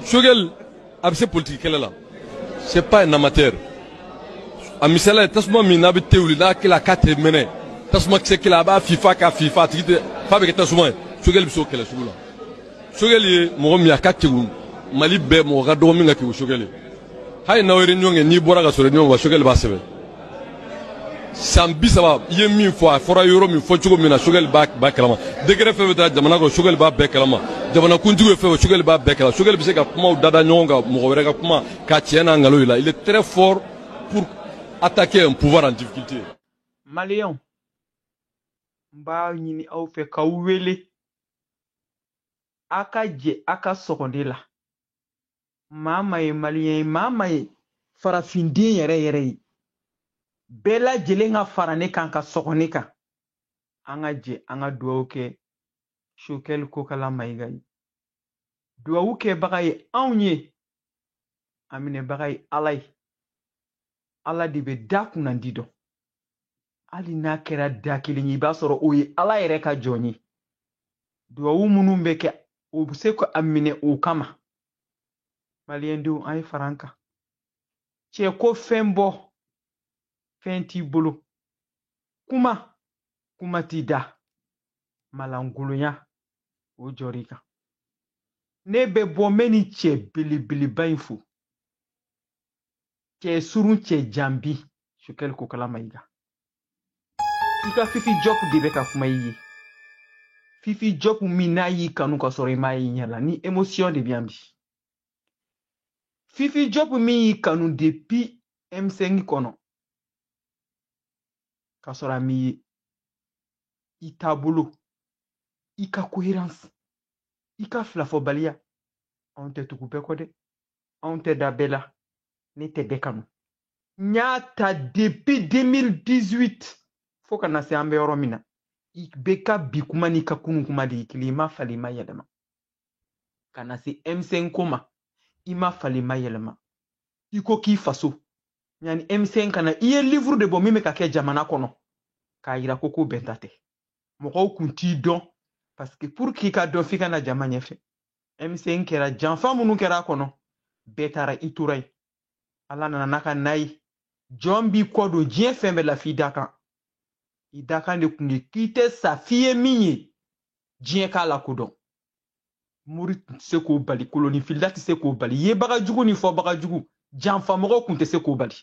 Shogel abse politique là. C'est pas un amateur. Amisela tasma mina bi tewli na kila kate mene. Tasma kse kila ba FIFA ka FIFA tite fa be tasma. Shogel bi so kala shugula. Shogel ye mo mi akate wu Mali be mo ga do mi ngaki wu Shogel. Hay na wori nyonge ni bora ga so re nyonga Shogel ba sebe. Sambi saba ye min fo fora yoro min fo chugo mina Shogel ba kalama. Degere fe be jamana ko Shogel ba be kalama. Jamana kuntigo fe Shogel ba be kalama. Shogel bi se ka kuma dada nyonga mo wore ga kuma ka tiena ngalo ila. Il est très fort pour attaquer un pouvoir en difficulté. Malion mba nyini au fe ka wele aka je aka sokonde la mama ye malien mama ye farafinde yere bela jelenga farane kan ka sokone kan anga je anga duwa ke shokel ko kala maigai duwa ke bagay awnye amine bagay alay ala di be dakuna ndido ali na kera dakili ni basoro oyi ala yere ka joni duwa munu mbeke obuse ko amine o kama maliendu ay faranka che ko fembo fenti bulu kuma tida malangulunya o jorika nebe bomeni che bilibili bainfu che surun che jambi shukel ko kala maiga ika fifi job de ka kuma yi fifi job mina yi kanu ka sore mai nyala ni émotion de biambi fifi job mi kanu depuis M5 kono ka sora mi itabulu ika cohérence ika flafo balia on te tukupe kode on te dabela ni te bekanu nyata depuis 2018 foka na se ambe oromina beka bikuma ni kakunu kuma di kilima falima yelema kana si M5 koma ima falima yelema iko ki faso yani M5 kana iye livre de bo mime kake jamana kono ka ira koko bentate moko kunti don parce que pour ki ka don fika na jamanya fe M5 kera janfa munu kera kono betara iturai ala na naka nai jombi kodo jien fembe la fidaka idaka ne kunge kite sa fie minye jien kala kodon muri se ko bali koloni fildati se ko bali ye baga jugu ni fo baga jugu janfa moko kunte se ko bali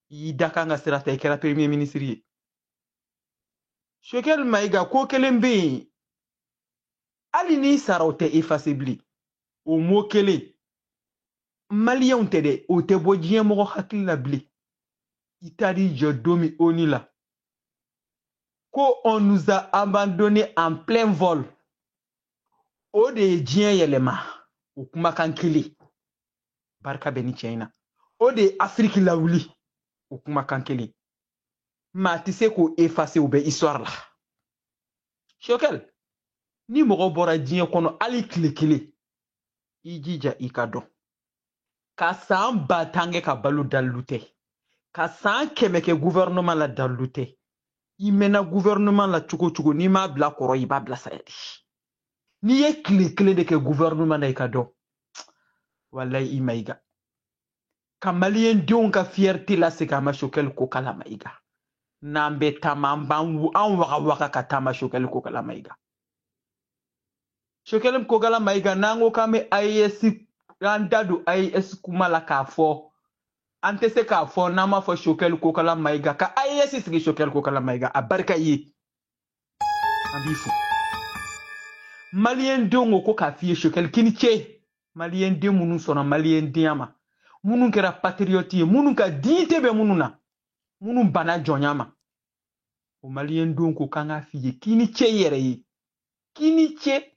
idaka nga serata ikera premier ministre Shokel maiga ko kelembe ali ni sarote effacibli o mo kele malien tede o te bo jien moko hakilla bli itari jodomi onila ko on nous a abandonné en plein vol o de jien yelema o kuma kankili barka beni china o de Afrique lawuli o kuma kankili ma tise ko effacer ou be histoire la Shokel ni mogo bora jien kono ali kile ijija ikado ka san batange ka balu dalute ka san kemeke gouvernement la dalute imena gouvernement la chuko ni ma bla koro iba bla sayedi ni ye kile de ke gouvernement na ikado wallahi imaiga kamalien dion ka fierté la se ka ma Shokel ko kala maiga nambe tamamban an waka ka tama Shokel ko kala maiga Shokel ko kala maiga nango kame IS randadu IS kuma la ka fo ante se ka fo nama fo Shokel ko kala maiga ka IS sigi Shokel ko kala maiga abarka yi abifu malien dongo ko ka fiye Shokel kini che malien de munu sona malien diama munu kera patriote munu ka dite be mununa munu bana jonyama o malien dongo kanga fiye kini che yere yi kini che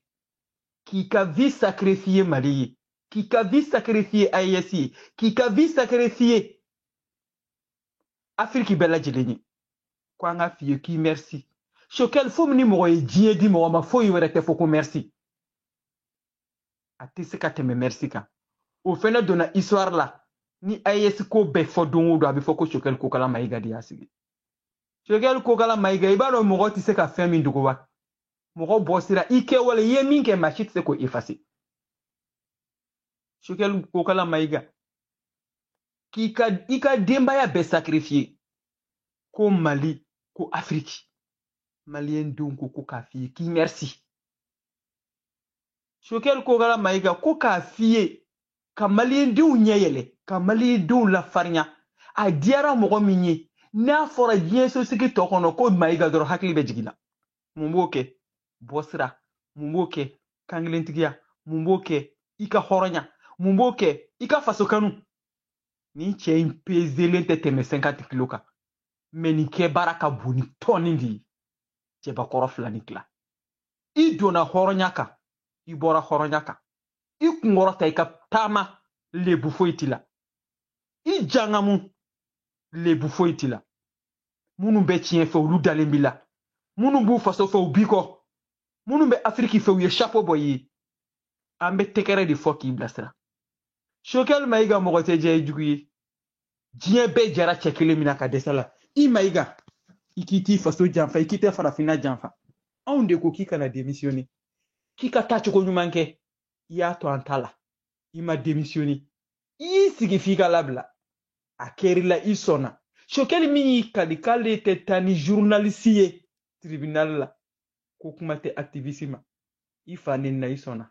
qui ka vi sacrifier Mali, qui ka vi sacrifier AES, qui ka vi sacrifier Afrique bella jeleni. Kwa nga fiye ki merci. Shokel fo mni mo ye jie di mo ma fo yiwere te fo ko merci. Ati se ka teme merci ka. O fena dona histoire la ni AES ko be fo dongo do abi fo ko Shokel ko kala maiga di asigi. Shokel ko kala maiga ibalo mo ti se ka femi ndugo wa. Mogo bossira ike wala ye minke machit se ko effacer Choquel Kokala Maïga. Qui ka dembaya be sacrifié. Ko Mali, ko Afrique. Malien donc ko kafi qui merci. Choquel Kokala Maïga ko kafi ka malien du nyeyele, ka malien du la farnya. A diara mogo minye. Na fora bien so siki tokono ko Maïga doro hakli be jigila. Mumboke bosra, mumboke kanglentigia, mumboke ika horonya, mumboke ika fasokanu. Ni che impezelente teme 50 kiloka. Meni ke baraka buni tonindi. Che bakoro flanikla. I dona horonyaka. I bora horonyaka. I kungorota ika tama lebu foitila. I jangamu lebu foitila. Munu be chien fe ulu dalembila. Munu bu faso fe ubiko. Munu be Afriki fe uye chapeau boyi. Ambe tekere di foki blasra. Choquel Maïga mogote jay juguye. Dien be jara chekele minaka desala. I Maïga. Ikiti faso janfa, ikite farafina janfa. Aunde ko kika na démissionné. Kika tacho ko nyumanke. Ya to antala. Ima démissionné. I sigifika labla. Akeri la isona. Choquel mi kalikale te tani journalistier. Tribunal la. Kokumate activisme. Ifane na isona.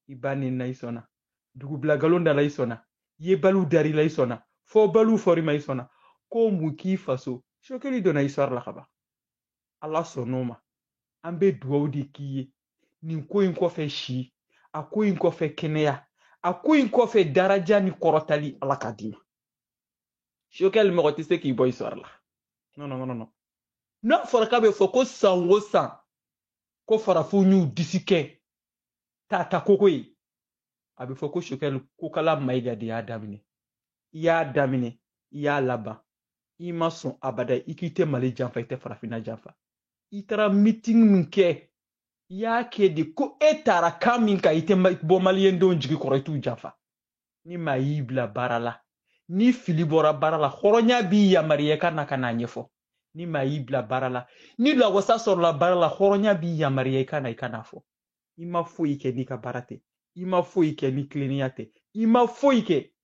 Ibane na isona. Dugubla galonda la isona. Ye balu dari la isona. Fo balu fori ma isona. Ko muki faso. Choquel dona isor la kaba. Allah sonoma. Ambe duwaudi kiye. Ni ko in kofe shi. A ko in kofe keneya. A ko in kofe daraja ni korotali ala kadima. Choquel me rotise ki boy isor la. Non. Non forakabe foko sango san. Ko farafu nyu disike. Tata kokoyi. Abe foko Choquel Kokala Maïga de ya damine. Ya damine. Ya laba. Ima son abada ikite Mali janfa ite farafina janfa. Itara meeting nke. Ya kedi ko etara kaminka ite bo malien don jigi koroitu janfa. Ni maibla barala. Ni filibora barala. Horonya bi ya marieka na kana nyefo. Ni maibla barala. Ni la wasa sor la barala. Horonya bi ya marieka na ikanafo. Ima fo ike ni ka barate. Ima fo ike ni kliniate. Ima fo ike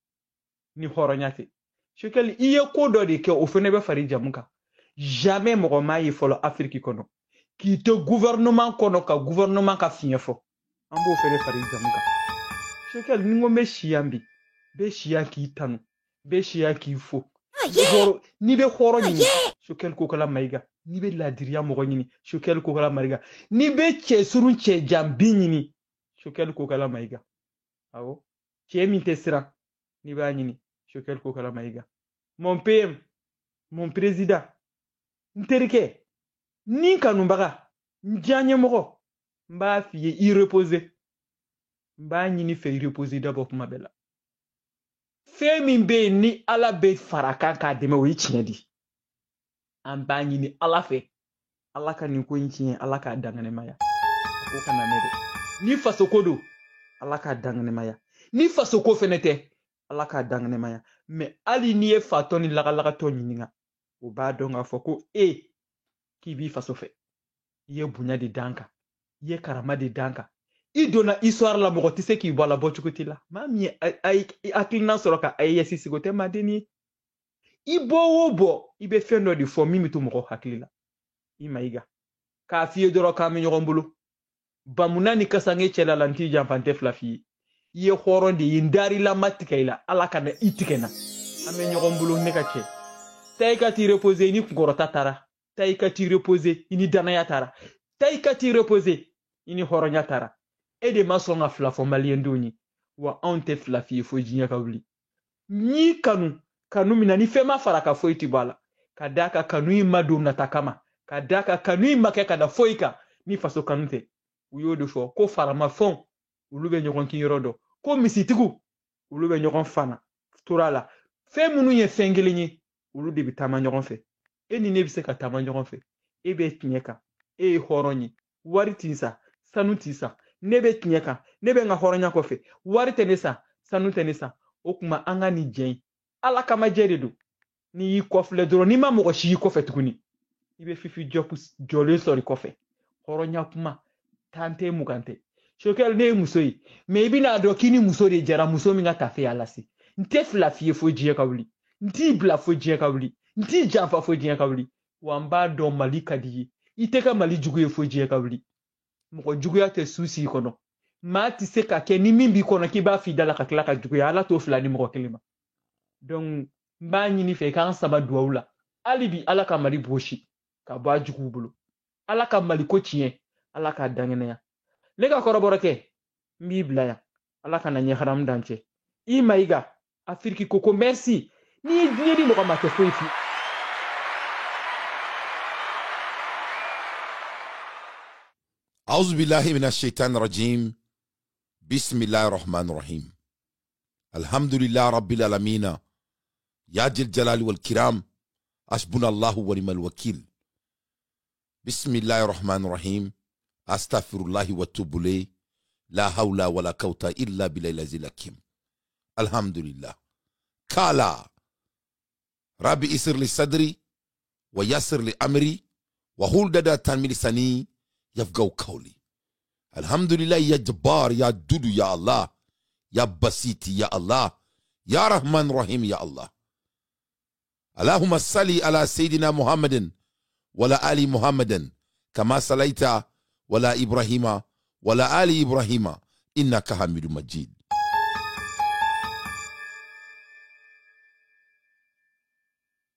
ni horonyate. Choquel iye kodo de ke ofenebe fari jamuka. Jamais mogo mayi folo Afrique kono. Ki te gouvernement kono ka gouvernement ka finyefo. Ambo ofene fari jamuka. Choquel ningo me shiambi. Be shia ki tanu. Be shia ki fo. Ni be horo nyini. Choquel Kokala Maïga. Ni be ladiria mogo nyini. Choquel Kokala Maïga. Ni be che surun che jambi nyini. Choquel Kokala Maïga. Awo. Che minte sira. Ni ba nyini. Choquel Kokala Maïga. Mon PM, mon président, Nterike, ni kanumbaga, Ndjanye mogo, mba fiye y reposer. Mba nyini fe y reposer d'abord pour ma bella. Fe mimbe ni ala be faraka ka deme wo ichiedi. Amba nyini ala fe. Ala ka ni ko inchie, ala ka dangane maya. Ko kana mede. Ni faso kodo, ala ka dangane maya. Ni faso ko fenete. Allah ka dangane maya. Mais ali ni e fatoni laga to nyininga. O ba donga foko ki bi faso fe. Ye bunya di danka. Ye karama di danka. I dona histoire la mogo tise ki bola bochukuti la. Mami akilina soroka aye sisi gote madeni. I bo wobo. I be fendo di fo mimi tu mogo hakilila. I maiga. Ka fiye doro ka mi nyogombulu. Bamunani kasange chela lanti jampante flafi. Ye horondi yindari la matikaila ala kana itikena ame nyogombulu nekache taika ti reposer ni ngorota tara taika ti reposer ini danaya tara taika ti reposer ini horonya tara e de masonga flafo malien doni wa ante flafi fo jinya kawli ni kanu mina ni fema faraka fo itibala kadaka kanu imadu natakama kadaka kanu imakeka da foika ni faso kanute uyodo fo ko farama fon ulube nyogon kinyodo ko misitigu ulu be nyogon fana turala fe munu ye fengelenye ulu de bitama nyogon fe eni ne bise ka tama nyogon fe ebe tinyeka horonyi wari tinsa sanu tinsa nebe tinyeka nebe nga horonya ko fe wari tenesa sanu tenesa okuma anga ni jen ala kama jeredu ni yi kofle doro ni ma mo shi yi kofe tukuni ibe fifi jopus jole sori kofe horonya kuma tante mugante Chokel ne muso yi me bina do kini muso de jara muso mi ngata fe ala se nte fla fie fo jie ka wuli nti bla fo jie ka wuli nti janfa fo jie ka wuli wamba do mali kadi ite ka mali jugu ye fo jie ka wuli mo jugu ya te susi kono ma ti se ka ke ni min bi kono ki ba fi dala ka kla ka jugu ya ala to fla ni mo kelima donc mba nyini fe kan saba duwula alibi ala ka mali boshi ka ba jugu bulu ala ka mali ko tiye ala ka dangene ya le ka koroboro ke mbi bila ya ala ka na nye haram danche I maiga afiriki koko merci ni di mo ma ke foifi أعوذ بالله من الشيطان الرجيم بسم الله الرحمن الرحيم الحمد لله رب العالمين يا ذي الجلال والكرام حسبنا الله ونعم الوكيل بسم الله الرحمن الرحيم أستغفر الله وأتوب إليه لا حول ولا قوة إلا بالله العلي الحكيم الحمد لله كالا ربي يسر لي صدري ويسر لي أمري وحول ددا من لساني يفقهوا قولي الحمد لله يا جبار يا دودو يا الله يا بسيط يا الله يا رحمن رحيم يا الله اللهم صل على سيدنا محمد ولا آل محمد كما صليت ولا إبراهيم ولا آل إبراهيم إنك حميد مجيد.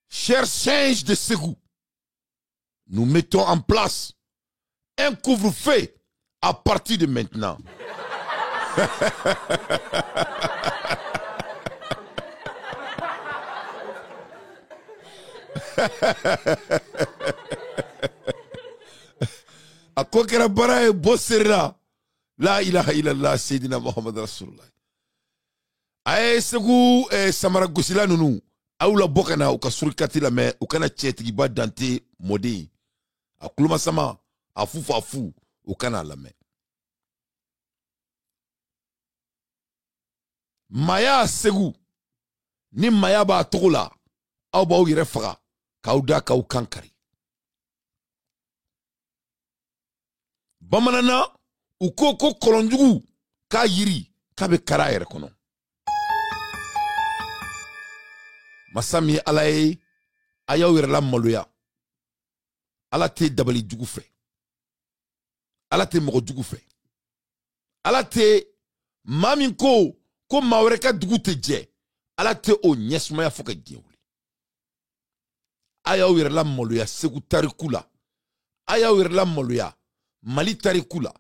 Chers singes de Ségou, nous mettons en place un couvre-feu à partir de maintenant. A ko kɛra baara ye bɔ serila la ilaha illallah seydina muhammad rasulullah a ye segu samara gosila ninnu aw la bɔ ka na u ka surikati la mɛ u kana cɛtigiba dante mɔden a kulomasama a fufu a fu u kana lamɛn maya segu ni maya b'a togo la aw b'aw yɛrɛ faga k'aw da k'aw kan kari bamanana u ko ko kɔlɔnjugu k'a yiri k'a bɛ kara a yɛrɛ kɔnɔ masa min ye ala ye a y'aw yɛrɛ la maloya ala tɛ dabali jugu fɛ ala tɛ mɔgɔ jugu fɛ ala tɛ maa min ko maa wɛrɛ ka dugu tɛ jɛ ala tɛ o ɲɛsumaya fo ka diɲɛ wuli a y'aw yɛrɛ la maloya segu tariku la a y'aw yɛrɛ la maloya mali tariku la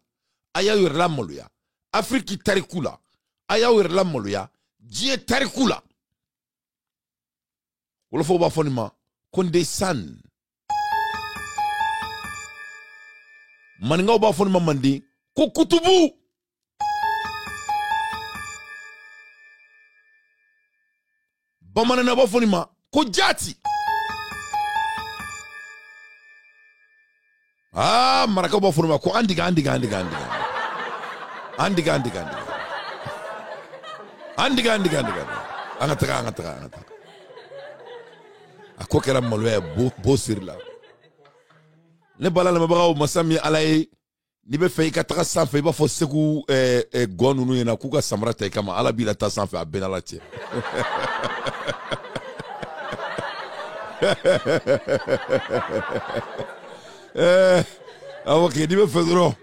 a y'aw yɛrɛ la maloya afiriki tariku la a y'aw yɛrɛ la maloya diɲɛ tariku la wolofaw b'a fɔ nin ma ko n den san maninkaw b'a fɔ nin ma manden ko kutubu bamanana b'a fɔ nin ma ko jati marakaw b'a fɔ nin ma ko an diga an diga an diga an diga an diga an diga an diga an diga an diga an ka taga an ka taga an ka taga a ko kɛra maloya bo siri la ne bala lamɛnbagaw masa min ala ye n'i bɛ fɛ i ka taga sanfɛ i b'a fɔ segu gɔ ninnu ɲɛna k'u ka samara ta i kama ala b'i la taa sanfɛ a bɛɛ n'ala cɛ awɔ kɛ n'i bɛ fɛ dɔrɔn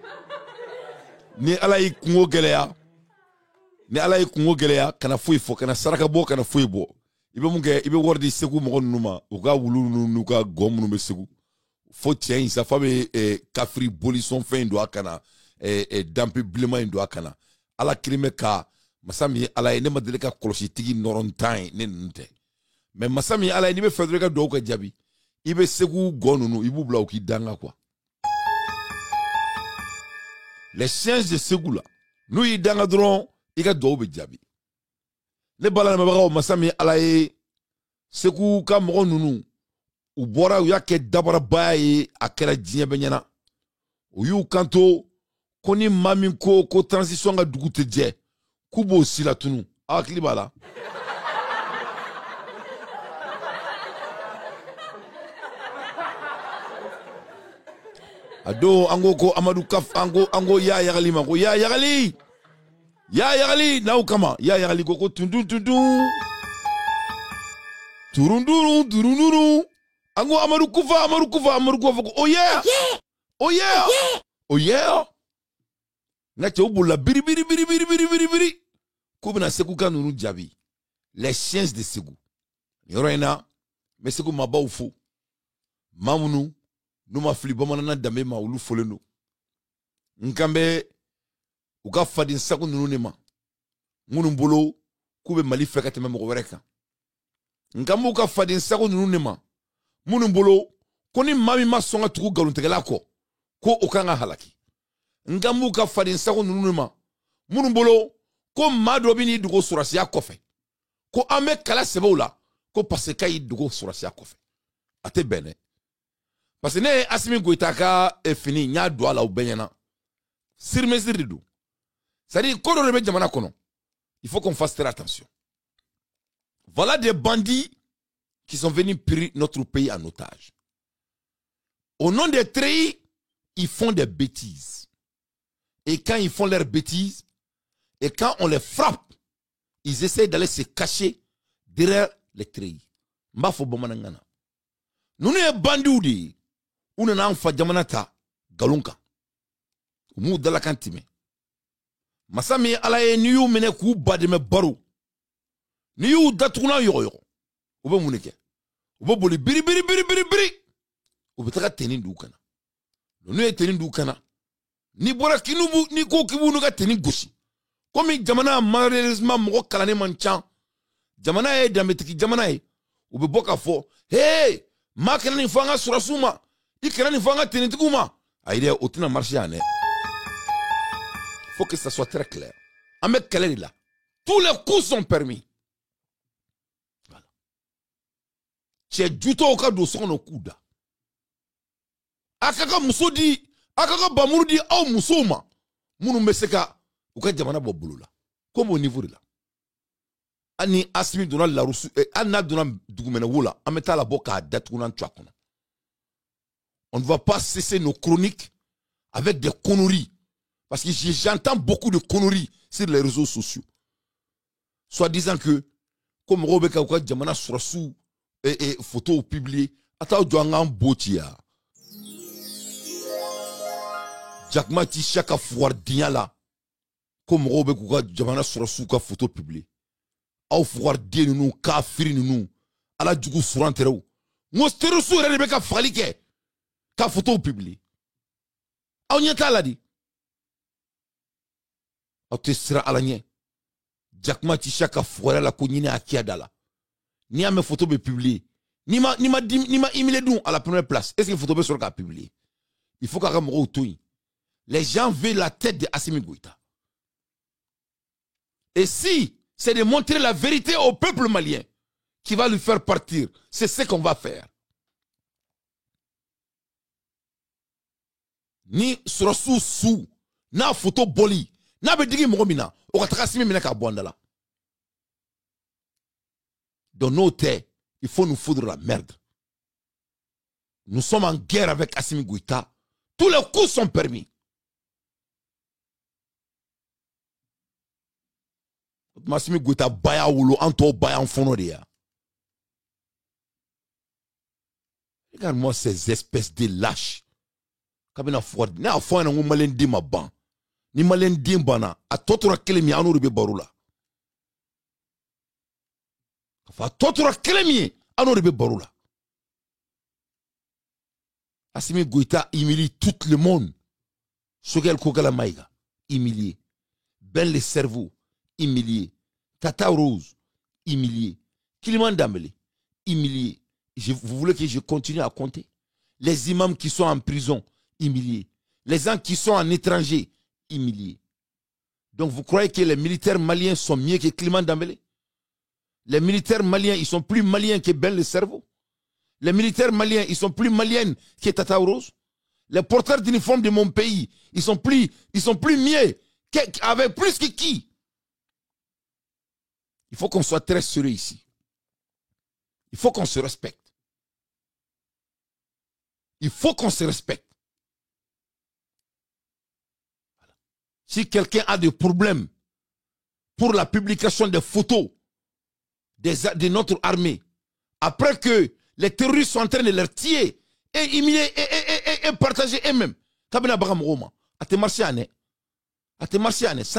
ni ala y'i kungo gɛlɛya kana foyi fɔ kana saraka bɔ kana foyi bɔ i bɛ mun kɛ i bɛ wari di segu mɔgɔ ninnu ma u ka wulu ninnu n'u ka gɔ minnu bɛ segu fo cɛ in sa fa bɛ kafiri bolisɔn fɛn in don a kana danpe bilenman in don a kana ala kirin bɛ ka masa min ye ala ye ne ma deli ka kɔlɔsitigi nɔrɔntan ye ne ninnu tɛ mɛ masa min ye ala ye n'i bɛ fɛ dɔrɔn i ka dugawu ka jaabi i bɛ segu gɔ ninnu i b'u bila u k'i danga quoi les singes de segu la n'u y'i danga dɔrɔn i ka dugawu bɛ jaabi ne bala lamɛnbagaw masa min ye ala ye segu ka mɔgɔ ninnu u bɔra u y'a kɛ dabarabaya ye a kɛra diɲɛ bɛɛ ɲɛna u y'u kanto ko ni maa min ko transition ka dugu tɛ jɛ k'u b'o si la tunu aw hakili b'a la ado ango ko Amadou Kaf ango ya yagali ma ko ya yagali na ukama ya yagali ko tundu turunduru ango Amadou Kufa ko oh yeah na te obula biri ko bina Sékou kanunu jabi les chiens de Sékou yorena mais Sékou maba ufo mamunu numa fili bamanana dame ma ulu foleno nkambe uka fadin Sékou nunu ne ma munu bolo kube Mali feka teme mo wereka nkambe uka fadin Sékou nunu ne ma munu bolo koni mami ma songa tuku galuntegela ko ukanga halaki nkambe uka fadin Sékou nunu ne ma munu bolo ko mado bini dugo surasiya kofe ko ame kala sebula ko paseka yi dugo surasiya kofe ate bene parce que ne Assimi Goïta ka fini nya do ala ubenyana sirmeziridu c'est-à-dire ko do be jamana kono il faut qu'on fasse très attention. Voilà des bandits qui sont venus piller notre pays en otage. Au nom des treillis, ils font des bêtises. Et quand ils font leurs bêtises, et quand on les frappe, ils essaient d'aller se cacher derrière les treillis. Mbafo bomanangana. Nous ne bandits ou n'en fa jamanata galunka. Umu dalakantime. Masami alaye niyu mene ku bademe baro. Niyu datuna yoyo. Ube muneke. Ube boli biri. Ube taka tenin dukana. Nous e tenin dukana. Ni bora kinubu ni ko kibu nuka tenin goshi. Comme jamana malheureusement moko kalane manchan. Jamana e dametiki jamana e. Ube boka fo. Hey! Ma kana ni fanga surasuma. Ikana ni fanga tenin tikuma. Aïe otina marché ane. Faut que ça soit très clair. Ahmed Kalel là. Tous les coups sont permis. Voilà. C'est du tout au cas de son okuda. Akaka musodi, akaka bamurdi au musoma. Munu meseka, uka jamana bobulula. Comme au niveau de là. Ani Assimi donna la reçu, Anna donna doumena wola, ameta la boka datounan tchakona. On ne va pas cesser nos chroniques avec des conneries. Parce que j'entends beaucoup de conneries sur les réseaux sociaux. Soit disant que, comme Robeka ou Djamana Surasou et photos publiées, attends, Djangan Botia. Jakmati Chaka Fouardiala, comme Robeka ou Djamana Surasou, ka photo publiée. Au Fouardien nous, ka Firi nous, à la Djougou Sourantero. Mosterosou et Rebecca Falike, ka photo publiée. On y est à la dit. Aute sera alanye Jakma Tishaka foire la cognine à Kiadala. Ni à mes photos be publier. Ni ma emailé nous à la première place. Est-ce que les photos sont publier? Il faut qu'à me retouille. Les gens veulent la tête de Assimi Goïta. Et si c'est de montrer la vérité au peuple malien qui va lui faire partir, c'est ce qu'on va faire. Ni surasu sou na photo boli. Donc dans nos terres, il faut nous foutre la merde. Nous sommes en guerre avec Assimi Goïta. Tous les coups sont permis. Assimi Goïta baya wolo anto baya en fono de ya. Regarde-moi ces espèces de lâches. Kabina fouad, na fouad na ngumalen di ma ban. Ni malen dimbana a totora kelemi anuru be barula. Fa totora kelemi anuru be barula. Assimi Goïta humilie tout le monde. Sogel Kogala Maïga, humilié. Ben le cerveau, humilié. Tata Rose, humilié. Kiliman Dambele, humilié. Vous voulez que je continue à compter? Les imams qui sont en prison, humiliés. Les gens qui sont en étranger, humiliés. Donc vous croyez que les militaires maliens sont mieux que Kiliman Dambele? Les militaires maliens, ils sont plus maliens que Ben le cerveau. Les militaires maliens, ils sont plus maliens que Tata Rose. Les porteurs d'uniforme de mon pays, ils sont plus mieux, avec plus que qui? Il faut qu'on soit très sérieux ici. Il faut qu'on se respecte. Il faut qu'on se respecte. Si quelqu'un a des problèmes pour la publication des photos de notre armée, après que les terroristes sont en train de leur tuer et humilier et partager eux-mêmes, ça ne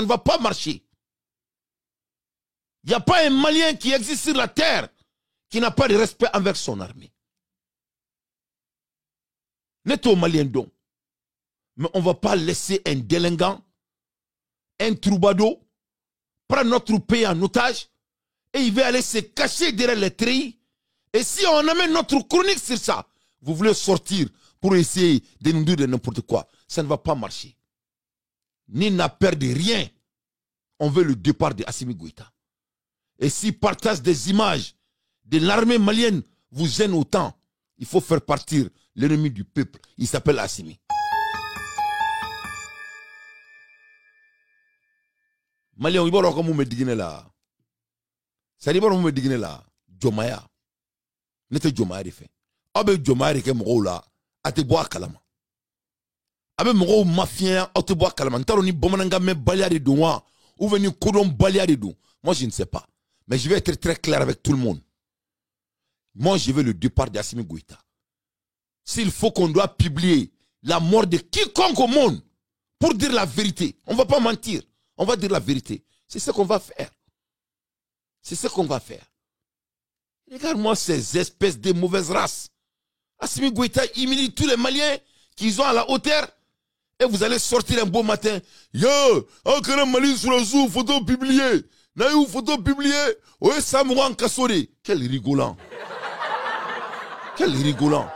va pas marcher. Il n'y a pas un Malien qui existe sur la terre qui n'a pas de respect envers son armée. N'est au Malien donc. Mais on ne va pas laisser un délinquant, un troubadour, prendre notre pays en otage et il va aller se cacher derrière les treillis. Et si on amène notre chronique sur ça, vous voulez sortir pour essayer de nous dire de n'importe quoi, ça ne va pas marcher. Ni n'a peur de rien. On veut le départ de Assimi Goïta. Et si partage des images de l'armée malienne vous gêne autant, il faut faire partir l'ennemi du peuple. Il s'appelle Assimi. Malien, il va voir comment vous me dites là. Ça dit, vous me dites là. Jomaya. N'était Jomaya de fait. Abe Jomaya de moro là. A te boire kalama. Abe moro mafia. A te boire kalama. N'taro ni bomananga me balia de douan. Ou venu kodon balia de dou. Moi, je ne sais pas. Mais je vais être très clair avec tout le monde. Moi, je veux le départ d'Assimi Goïta. S'il faut qu'on doit publier la mort de quiconque au monde pour dire la vérité, on ne va pas mentir. On va dire la vérité. C'est ce qu'on va faire. C'est ce qu'on va faire. Regarde-moi ces espèces de mauvaises races. Assimi Goïta humilie tous les Maliens qui sont à la hauteur. Et vous allez sortir un beau matin. Yo, encore un Mali sur le zoo, photo publiée. Naïou, photo publiée. Ouais, Samouan Kassori. Quel rigolant. Quel rigolant.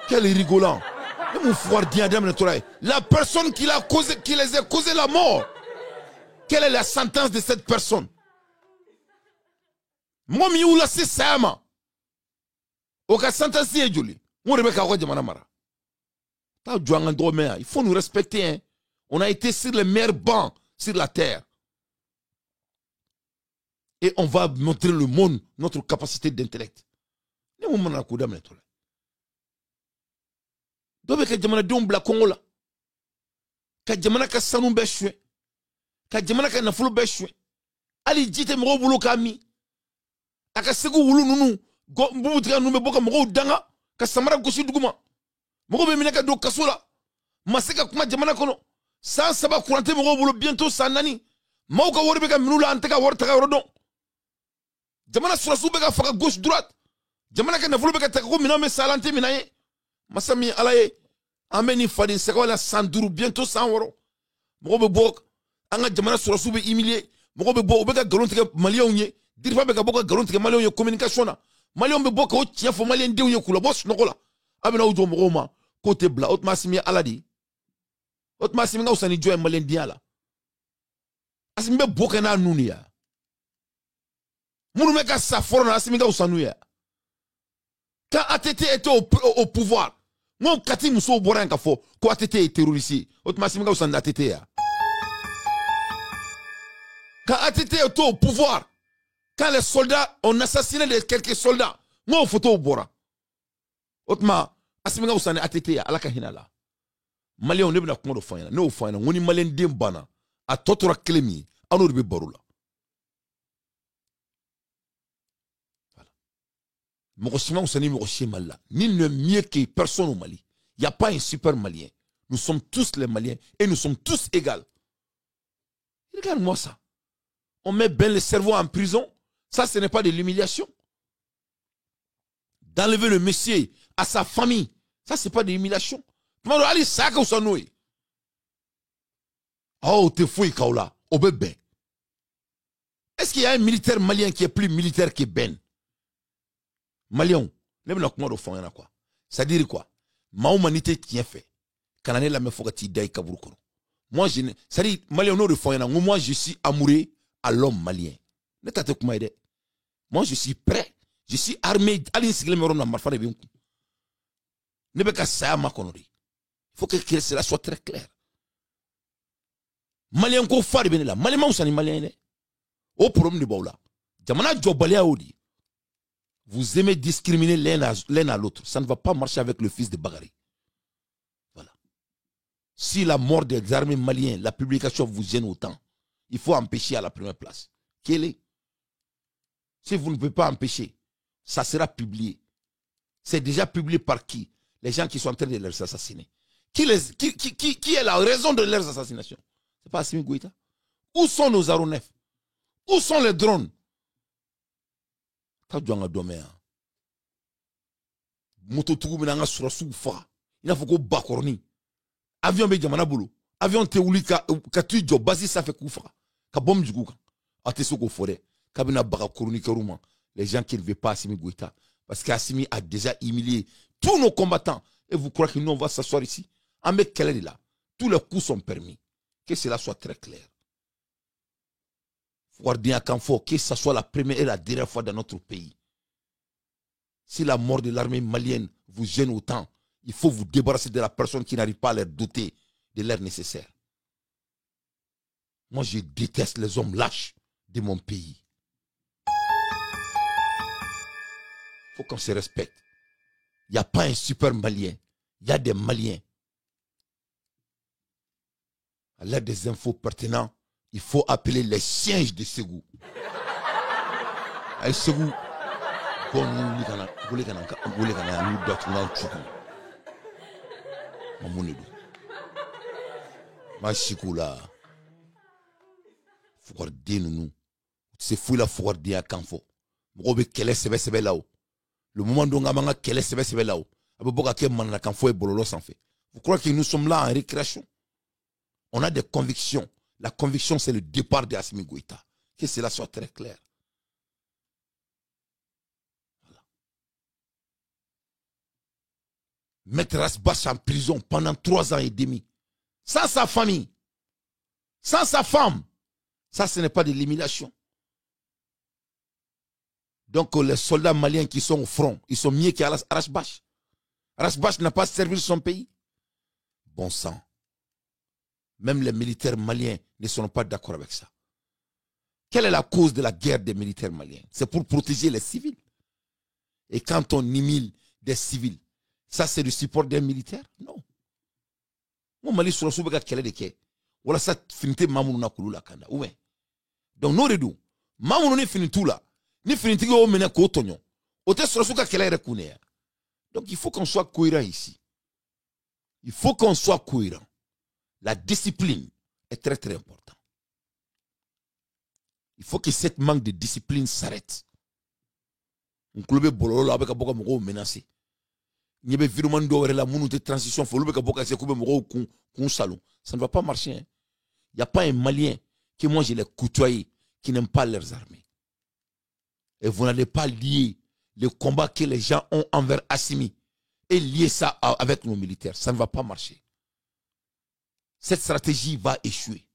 Quel rigolant. La personne qui les a causé la mort. Quelle est la sentence de cette personne? Moi, mioula c'est Sama. Oka sentence est jolie. Moi, Rebecca Rodjamanamara. Il faut nous respecter. Hein. On a été sur les meilleurs bancs sur la terre. Et on va montrer le monde notre capacité d'intellect. Dobe ka jamana don bla Congo la ka jamana ka sanu be shwe ka jamana ka nafulu be shwe ali jite mo bulu ka mi aka segu wulu nunu go mbubutika nume boka mo danga ka samara gosi duguma mo be minaka do kasola masika kuma jamana kono sans saba kurante mo bulu bientôt sanani mauka wori be ka minula anteka wori taka rodon jamana surasu be ka faka gauche droite jamana ka nafulu be ka taka ko miname salante minaye Masami alaye ameni fadin sekola sanduru bientôt 100 euros. Mogo be bok anga jamana surasu be humilié. Mogo be bok be ka galon tike malien nye. Dirfa be ka bok galon tike malien nye communication na. Malien be bok o tia fo malien de nye kula boss nokola. Abena ujo mogo ma côté bla ot masimi aladi. Ot masimi nga usani joe malien diala. Asimi be bok na nuni ya. Munu me ka saforo na asimi nga usanu ya. Quand ATT était au pouvoir, mon kati muso boran kafo ko ATT est terroriste. Automatiquement vous en ATT ya. Quand ATT était au pouvoir, quand les soldats ont assassiné quelques soldats, mon photo au bora. Automatiquement asimanga vous en ATT ya alaka hinala. Malien on ne bna ko do fanya. No fanya ngoni malien dembana a totora klemi anu be barula. Nul n'est mieux que personne au Mali. Il n'y a pas un super malien. Nous sommes tous les Maliens et nous sommes tous égaux. Regarde-moi ça. On met bien le cerveau en prison. Ça, ce n'est pas de l'humiliation. D'enlever le monsieur à sa famille. Ça, ce n'est pas de l'humiliation. Oh, t'es fou, Kaola. Au bébé. Est-ce qu'il y a un militaire malien qui est plus militaire que Ben? Malien, quoi. Ça dit quoi? Ma humanité qui est fait. Canane la me fogati dai kaburukono. Moi je ça dit malien no de foyana. Moi je suis amoureux à l'homme malien. Ne t'attends comment aider. Moi je suis prêt. Je suis armé. Allez sigle me rona marfa de bien. Ne beka sa ma konori. Il faut que cela soit très clair. Malien ko fari ben là. Malien usani malien ne. Au problème de baula. Jamana jobalia odi. Vous aimez discriminer l'un à l'autre. Ça ne va pas marcher avec le fils de Bagari. Voilà. Si la mort des armées maliennes, la publication vous gêne autant, il faut empêcher à la première place. Quelle est? Si vous ne pouvez pas empêcher, ça sera publié. C'est déjà publié par qui? Les gens qui sont en train de les assassiner. Qui est la raison de leurs assassinations? C'est pas Assimi Goïta. Où sont nos aéronefs? Où sont les drones? Moto tugu minanga surasu fa. Il faut que bakorni. Avion be jamana bolo. Avion te wuli ka tu jo basi ça fait koufa. Ka bom jugu kan. Ate soko forêt. Kabina baka chroniqueur. Les gens qui ne veulent pas Assimi Goïta. Parce qu'Assimi a déjà humilié tous nos combattants. Et vous croyez que nous on va s'asseoir ici? Avec quel est là? Tous les coups sont permis. Que cela soit très clair. Fouardien Kanfo, que ce soit la première et la dernière fois dans notre pays. Si la mort de l'armée malienne vous gêne autant, il faut vous débarrasser de la personne qui n'arrive pas à leur doter de l'air nécessaire. Moi, je déteste les hommes lâches de mon pays. Il faut qu'on se respecte. Il n'y a pas un super malien. Il y a des Maliens. À l'aide des infos pertinentes, il faut appeler les chiens de Ségou. Ay Ségou, bon, nous kana, nous kana, nous doit tout Mamounedou. Ma chikoula. Fouardé nous. C'est fou la fouardé à Kanfo. Mobe kele sebe là-haut. Le moment dont on a kele sebe là-haut. Aboboka ke manana Kanfo et bololo s'en fait. Vous croyez que nous sommes là en récréation? On a des convictions. La conviction, c'est le départ de Assimi Goïta. Que cela soit très clair. Voilà. Mettre Rasbach en prison pendant 3 ans et demi. Sans sa famille. Sans sa femme. Ça, ce n'est pas de l'émulation. Donc, les soldats maliens qui sont au front, ils sont mieux qu'Arasbach. Rasbach n'a pas servi son pays. Bon sang. Même les militaires maliens ne sont pas d'accord avec ça. Quelle est la cause de la guerre des militaires maliens? C'est pour protéger les civils. Et quand on humilie des civils, ça c'est du support des militaires? Non. Moi, Mali sur la soubega kele de ke. Voilà ça finité mamounou na kulu la kanda. Ouais. Donc, non redou. Mamounou ni finitou là. Ni finité au mena kotonyo. Ote sur la soubega kele rekouné. Donc, il faut qu'on soit cohérent ici. Il faut qu'on soit cohérent. La discipline est très très importante. Il faut que cette manque de discipline s'arrête. On club bololo avec un boka moko menacé. Il y a virement d'or la mounouté transition faut le boka se couper moko kun salon. Ça ne va pas marcher. Hein. Il n'y a pas un Malien que moi je l'ai côtoyé qui n'aime pas leurs armées. Et vous n'allez pas lier le combat que les gens ont envers Assimi et lier ça avec nos militaires. Ça ne va pas marcher. Cette stratégie va échouer.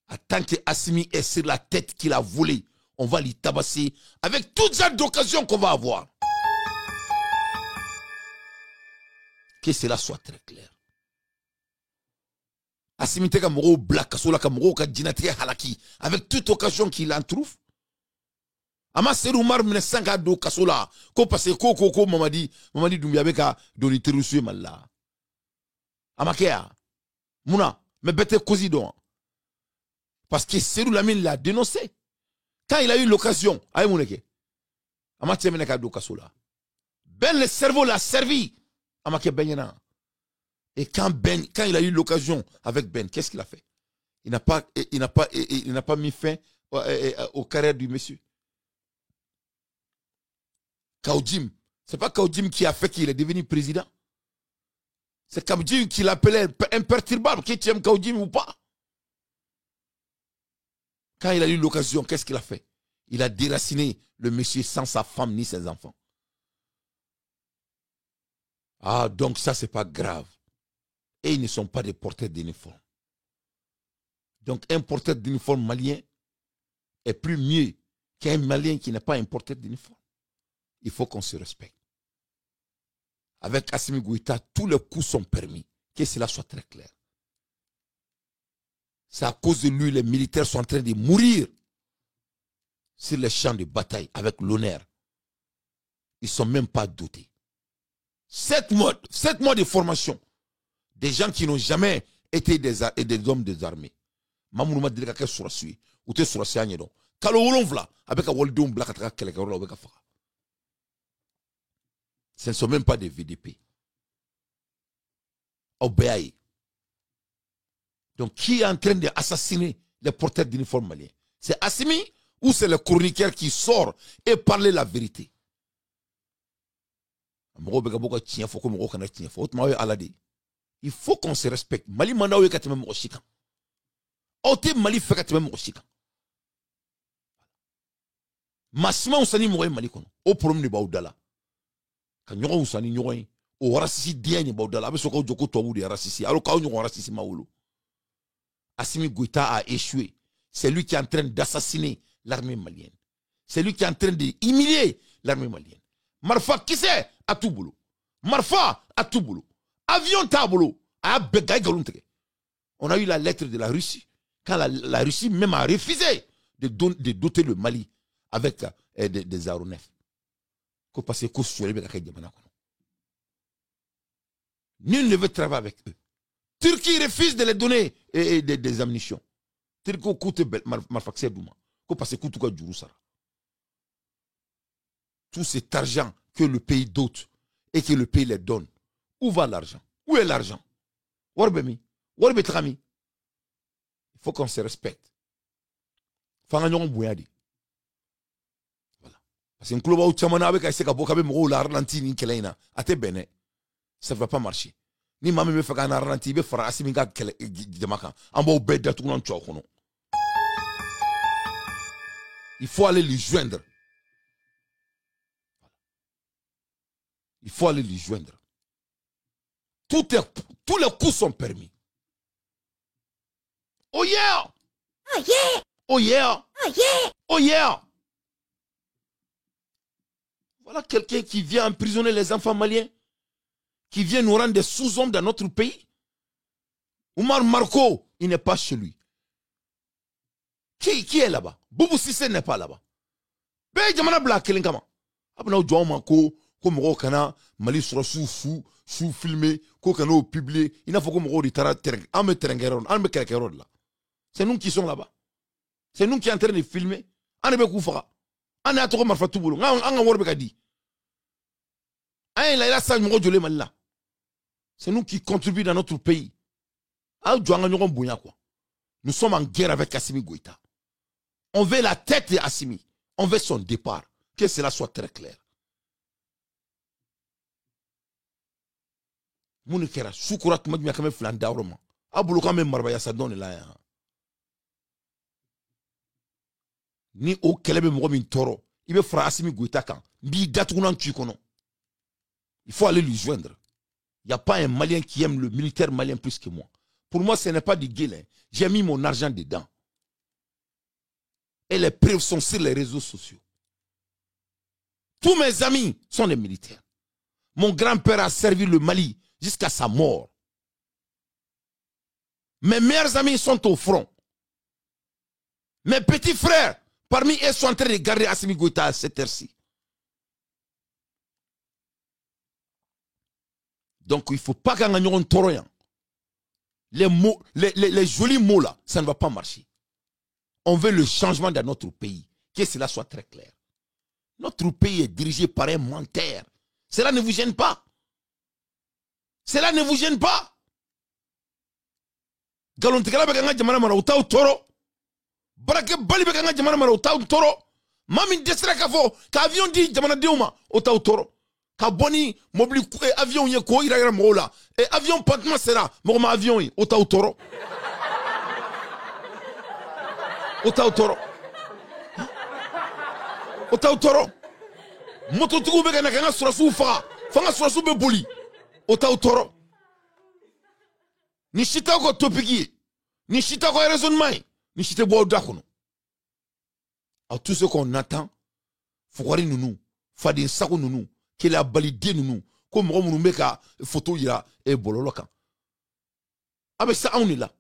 En tant que Assimi est sur la tête qu'il a volée, on va l'y tabasser avec toutes sortes d'occasions qu'on va avoir. Que cela soit très clair. Assimi te kamoro black kasola kamoro ka jinati halaki avec toute occasion qu'il en trouve. Ama seru mar 1900 do kasola ko parce ko mamadi Doumbia beka doni terusu malla. Ama kea Mouna, mais bête cosy donc. Parce que Serou Lamine l'a dénoncé. Quand il a eu l'occasion, aïe mouneke. Amatia meneka do kasola. Ben le cerveau l'a servi. Amaké Benyana. Et quand il a eu l'occasion avec Ben, qu'est-ce qu'il a fait? Il n'a pas mis fin au carrière du monsieur. Kaoudjim. C'est pas Kaoudjim qui a fait qu'il est devenu président. C'est Kaoudjim qui l'appelait imperturbable, qui tu aimes Kaoudjim ou pas. Quand il a eu l'occasion, qu'est-ce qu'il a fait? Il a déraciné le monsieur sans sa femme ni ses enfants. Ah, donc ça, c'est pas grave. Et ils ne sont pas des porteurs d'uniforme. Donc un porteur d'uniforme malien est plus mieux qu'un Malien qui n'est pas un porteur d'uniforme. Il faut qu'on se respecte. Avec Assimi Goïta, tous les coups sont permis. Que cela soit très clair. C'est à cause de lui, les militaires sont en train de mourir sur les champs de bataille avec l'honneur. Ils ne sont même pas dotés. 7 mois de formation. Des gens qui n'ont jamais été des hommes des armées. Mamoudou m'a dit que sur suit ou te sur la donc. Kalo wolonvla avec un waldon black à quelqu'un avec un fara. Ce ne sont même pas des VDP. Obéaï. Donc qui est en train d'assassiner les porteurs d'uniforme maliens? C'est Assimi ou c'est le chroniqueur qui sort et parle la vérité? Il faut qu'on se respecte. Mali manda oye katime mo shika. Ote Mali fait katime mo shika. Masma usani mo Mali kono. O problème de baudala. Kan nyogo usani nyogo o rasisi dia ni baudala. Abe soko joko to de rasisi. Alors ka nyogo rasisi mawolo. Assimi Goïta a échoué. C'est lui qui est en train d'assassiner l'armée malienne. C'est lui qui est en train d'humilier l'armée malienne. Marfa, qui c'est? À tout boulot. Marfa, à tout boulot. Avion tabolo. On a eu la lettre de la Russie. Quand la Russie même a refusé de doter le Mali avec des aéronefs. Nul ne veut travailler avec eux. Turquie refuse de les donner des ammunitions. Turquie coûte Marfaxé Douma. Tout cet argent que le pays dote et que le pays les donne, où va l'argent? Où est l'argent? Il faut qu'on se respecte. Voilà. Parce que ça ne va pas marcher. Ni mami me fait un arranti, il fera assimiga jamaka. Il faut aller lui joindre. Il faut aller lui joindre. Tous les coups sont permis. Oh yeah! Oh yeah! Oh yeah! Oh yeah! Oh yeah! Voilà quelqu'un qui vient emprisonner les enfants maliens, qui vient nous rendre des sous-hommes dans notre pays. Oumar Marco, il n'est pas chez lui. Qui est là-bas? Boubou Sissé n'est pas là-bas. Jamana Bla Kelinkama. Abna Djouan Manko, comme Rokana, Mali sera sous filmé, Kokano publié. Il n'a pas comme Roditara Tereng, Ame Terengeron, Ame Kerekerod là. C'est nous qui sommes là-bas. C'est nous qui sommes en train de filmer. Ane Bekoufara. Ane Atoko Marfatouboulou. Anga Worbekadi. Ane Laila Sal Moro Djolé Malila. C'est nous qui contribuons dans notre pays. Nous sommes en guerre avec Assimi Goïta. On veut la tête d'Assimi. On veut son départ. Que cela soit très clair. Mounikera, Soukourat Magmia Kame Flandauroma. Aboulokame Marbaya Sadon et là. Ni au Kelebe Momin Toro. Il veut faire Assimi Goïta quand. Bi Datounan Tukono. Il faut aller lui joindre. Il n'y a pas un Malien qui aime le militaire malien plus que moi. Pour moi, ce n'est pas du guélin. J'ai mis mon argent dedans. Et les preuves sont sur les réseaux sociaux. Tous mes amis sont des militaires. Mon grand-père a servi le Mali jusqu'à sa mort. Mes meilleurs amis sont au front. Mes petits frères, parmi eux, sont en train de garder Assimi Goïta à cette heure-ci. Donc, il ne faut pas qu'on ait un toroyan. Les jolis mots là, ça ne va pas marcher. On veut le changement dans notre pays. Que cela soit très clair. Notre pays est dirigé par un menteur. Cela ne vous gêne pas. Cela ne vous gêne pas. Galontikala bekanga jamana mara utaw toro. Barake bali bekanga jamana mara utaw toro. Mami desra kafo ka avion di jamana deuma utaw toro. Ka boni mobili avion ye ko ira mola et avion patma sera mo ma avion yi ota utoro moto tugu be kana kana surasu fanga surasu be boli ota utoro ni shita ko topiki ni shita ko raisonnement ni shita bo dakono à tout ce qu'on attend fouari nounou fadi sako nounou qu'il a validé nous comme on met ka photo ira et bololoka abe ça on est là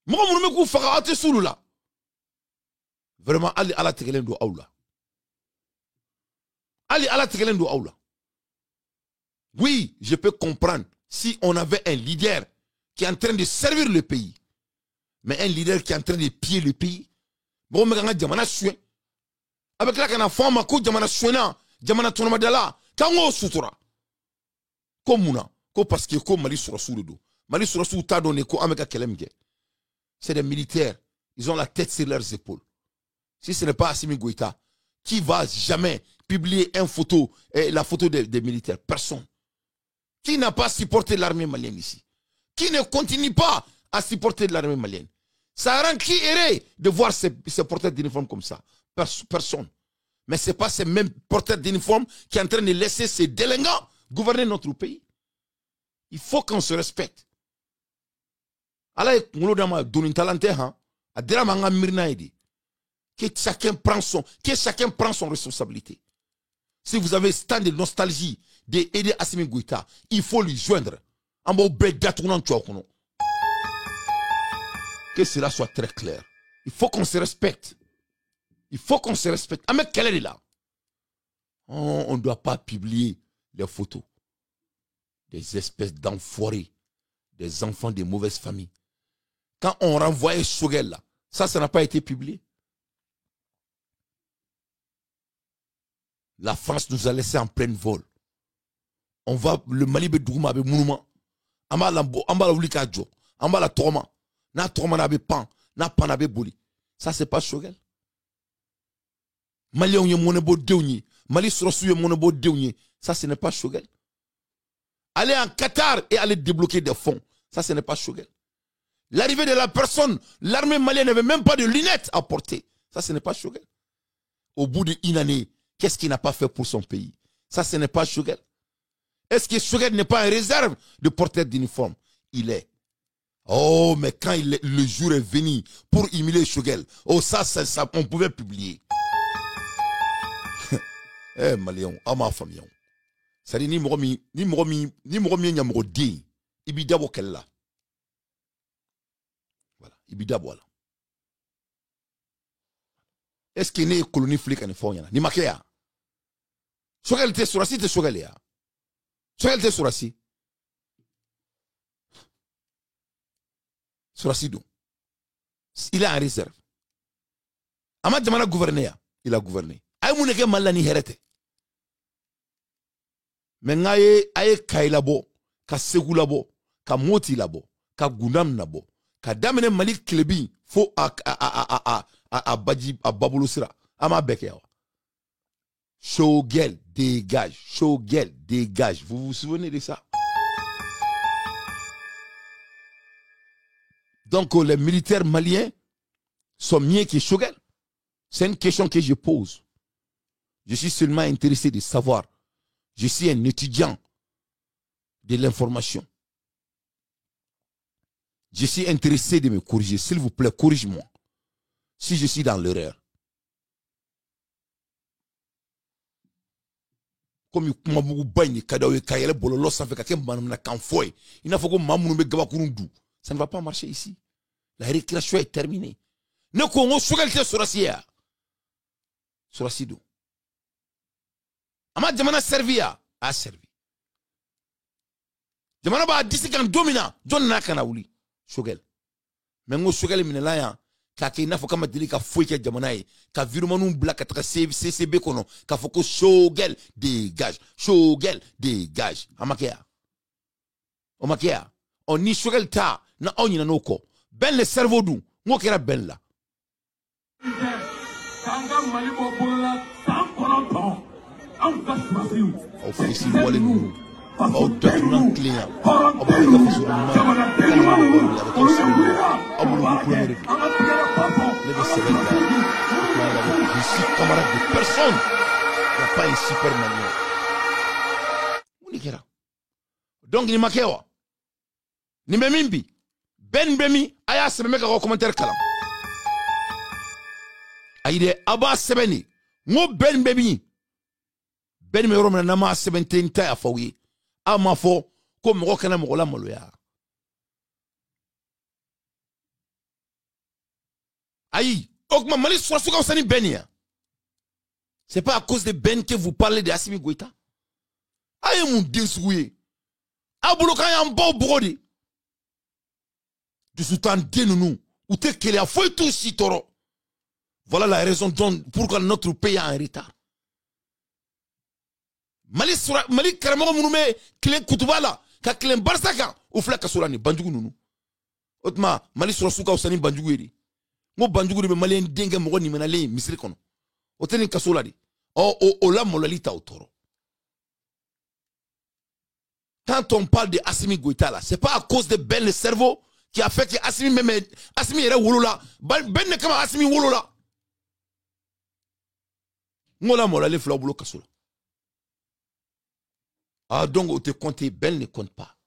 mo me ku faka ate sulu là vraiment ali ala tegelen do aula Oui, je peux comprendre si on avait un leader qui est en train de servir le pays. Mais un leader qui est en train de piller le pays. Bon, mais quand Jamana sué. Avec la kana fama ko Jamana suena, Jamana tonomadala, quand on sutura. Comme Mouna, parce que comme Mali sur le dos. Mali sur le t'a donné ko ameka kelemge. C'est des militaires. Ils ont la tête sur leurs épaules. Si ce n'est pas Assimi Goïta, qui va jamais publier une photo, la photo des militaires? Personne. Qui n'a pas supporté l'armée malienne ici? Qui ne continue pas à supporter l'armée malienne? Ça rend qui heureux de voir ces porteurs d'uniforme comme ça? Personne. Mais ce n'est pas ces mêmes porteurs d'uniforme qui sont en train de laisser ces délinquants gouverner notre pays. Il faut qu'on se respecte. Alors, que chacun prend son responsabilité. Si vous avez un stand de nostalgie d'aider Assimi Goïta, il faut lui joindre. Que cela soit très clair. Il faut qu'on se respecte. Il faut qu'on se respecte. Ah, mais quelle est là? Oh, on ne doit pas publier les photos des espèces d'enfoirés, des enfants de mauvaises familles. Quand on renvoyait Choguel là, ça n'a pas été publié. La France nous a laissé en plein vol. On va, le Mali Bedouma, be monument. Amba la Wulikadjo, amba la Troma. Na Troma na be pan, na pan na be boli. Ça c'est pas Choguel. Mali on y monebo deuni, Mali Sorosu y monebo deuni. Ça ce n'est pas Choguel. Aller en Qatar et aller débloquer des fonds. Ça ce n'est pas Choguel. L'arrivée de la personne, l'armée malienne n'avait même pas de lunettes à porter. Ça ce n'est pas Choguel. Au bout d'une année, qu'est-ce qu'il n'a pas fait pour son pays? Ça, ce n'est pas Choguel. Est-ce que Choguel n'est pas en réserve de porteur d'uniforme? Il est. Oh, mais quand le jour est venu pour humilier Choguel, oh, ça, on pouvait publier. Eh, Malion, à ma famille. Ça dit, ni moromi, ibidabo kella. Voilà, ibidabo là. Est-ce qu'il y a une colonie flic en France? Ni makéa. Choguel te surasi te Choguel ya. Choguel te surasi. Surasi do. Il est en réserve. Amad Jamana gouverné, il a gouverné. Aïe mouneke malani herete. Mais aïe kaï labo, ka segou labo, ka moti labo, ka gundam labo, ka damene malik klebi, fo a babolo sira. Ama beke wa. Choguel dégage, Choguel dégage. Vous vous souvenez de ça? Donc les militaires maliens sont mieux que Choguel. C'est une question que je pose. Je suis seulement intéressé de savoir. Je suis un étudiant de l'information. Je suis intéressé de me corriger. S'il vous plaît, corrige-moi. Si je suis dans l'erreur. Comme il ça ne va pas marcher ici. La récréation est terminée. Ne Congo Choguel te Sorasia. Sorasido. Ama Jamana servi a servi. Jamana ba disi kan domina John nakana wuli Choguel. Mengo Choguel minela ya ka ke nafo kama dili ka foi ke Jamana yi ka virumanu black atra CCB kono ka foko Choguel dégage. Choguel dégage. Amakea. Omakea. On ni Choguel ta na onyina noko. Ben le cerveau du ngokera ben la. Officier wale nous. Au détournant client. Au bas de la façon de je suis camarade de personne. Il n'y a pas un super malien. Donc, ni makewa. Ni memimbi. Ben bemi. Aya se meka ko commentaire kalam. Aide aba sebeni. Ngo ben bemi. Ben me romana na ma 17 ta afawi. Ama fo ko mo kana mo la molo ya. Aïe, Okma Mali soit ce qu'on Ben. C'est pas à cause de Ben que vous parlez de Assimi Goïta. Aye mon densouye. Abouloka y'a un bon brodi. De ce temps nous ou te kele a foi tout si toro. Voilà la raison pourquoi notre pays est en retard. Mali karamo munume klen kutubala ka klen barsaka ou fla kasolani banjugu nunu. Otma Mali sura suka usani banjugu yedi. Mo banjugu be malien dengue mo ni menale misri kono. Oteni kasoladi. O la molali ta autoro. Quand on parle de Assimi Goïta là, c'est pas à cause de Ben le cerveau qui a fait que Assimi même Assimi ere wolola. Ben ne kama Assimi wolola. Ngola molali fla bulo kasola. Ah donc on te compte Ben ne compte pas.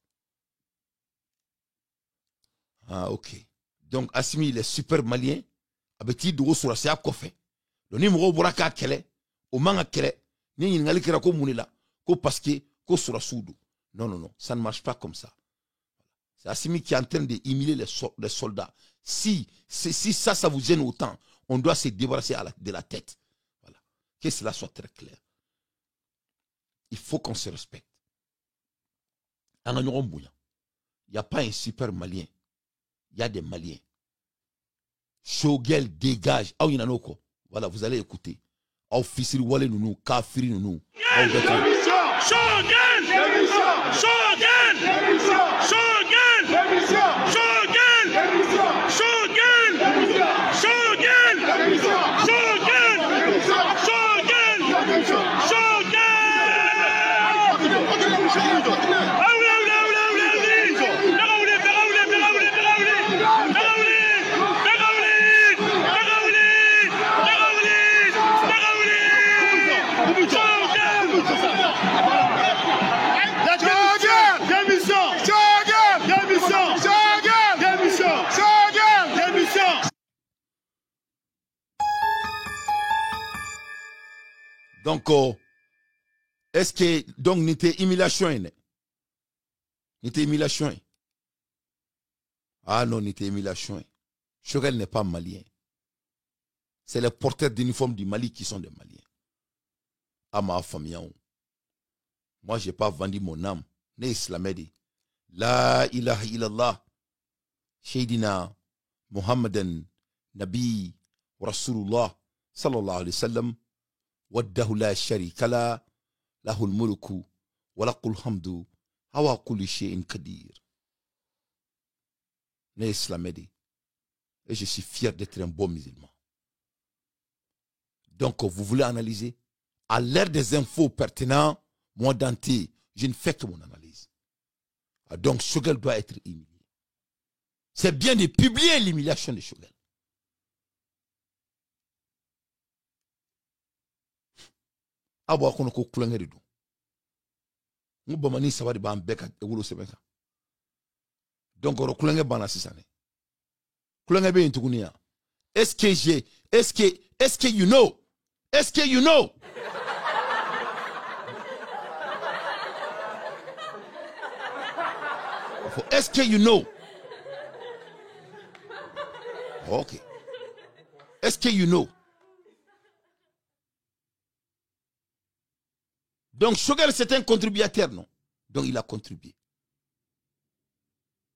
Ah ok. Donc Assimi il est super malien. Abeti do sur la kofe. Le numéro buraka kele, o manga kele, ni ngali kira ko munila, ko parce que ko sur la soudo. Non non non, ça ne marche pas comme ça. C'est Assimi qui est en train de humilier les soldats. Si ça vous gêne autant, on doit se débarrasser de la tête. Voilà. Que cela soit très clair. Il faut qu'on se respecte. Il n'y a pas un super malien. Il y a des maliens. Shogel dégage. Voilà, vous allez écouter. Officier Wale Nounou, Kafiri Nounou. Donc, est-ce que donc n'était humiliation? N'était humiliation? Ah non, n'était humiliation. Chorel n'est pas malien. C'est les porteurs d'uniforme du Mali qui sont des Maliens. À ma famille. Moi, je n'ai pas vendu mon âme. Né islamedi. La ilaha illallah. Shaydina Muhammadan Nabi Rasulullah sallallahu alayhi wa sallam. وَدَّهُ لَا شَرِيكَ لَهُ لَهُ الْمُلْكُ وَلَهُ الْحَمْدُ وَهُوَ كُلُّ شَيْءٍ قَدِيرٌ. Né islamedi. Et je suis fier d'être un bon musulman. Donc, vous voulez analyser? À l'ère des infos pertinentes, moi, Dante, je ne fais que mon analyse. Donc, Shogel doit être humilié. C'est bien de publier l'humiliation de Shogel. Abo akono ko kulangere do ngo bamani sabari ba ambeka ewulo sebeka donc ro kulange bana sisane kulange be intukunia est-ce que you know est-ce que you know est-ce que you know OK est-ce que you know. Donc, Shogel, c'est un contributeur, non? Donc, il a contribué.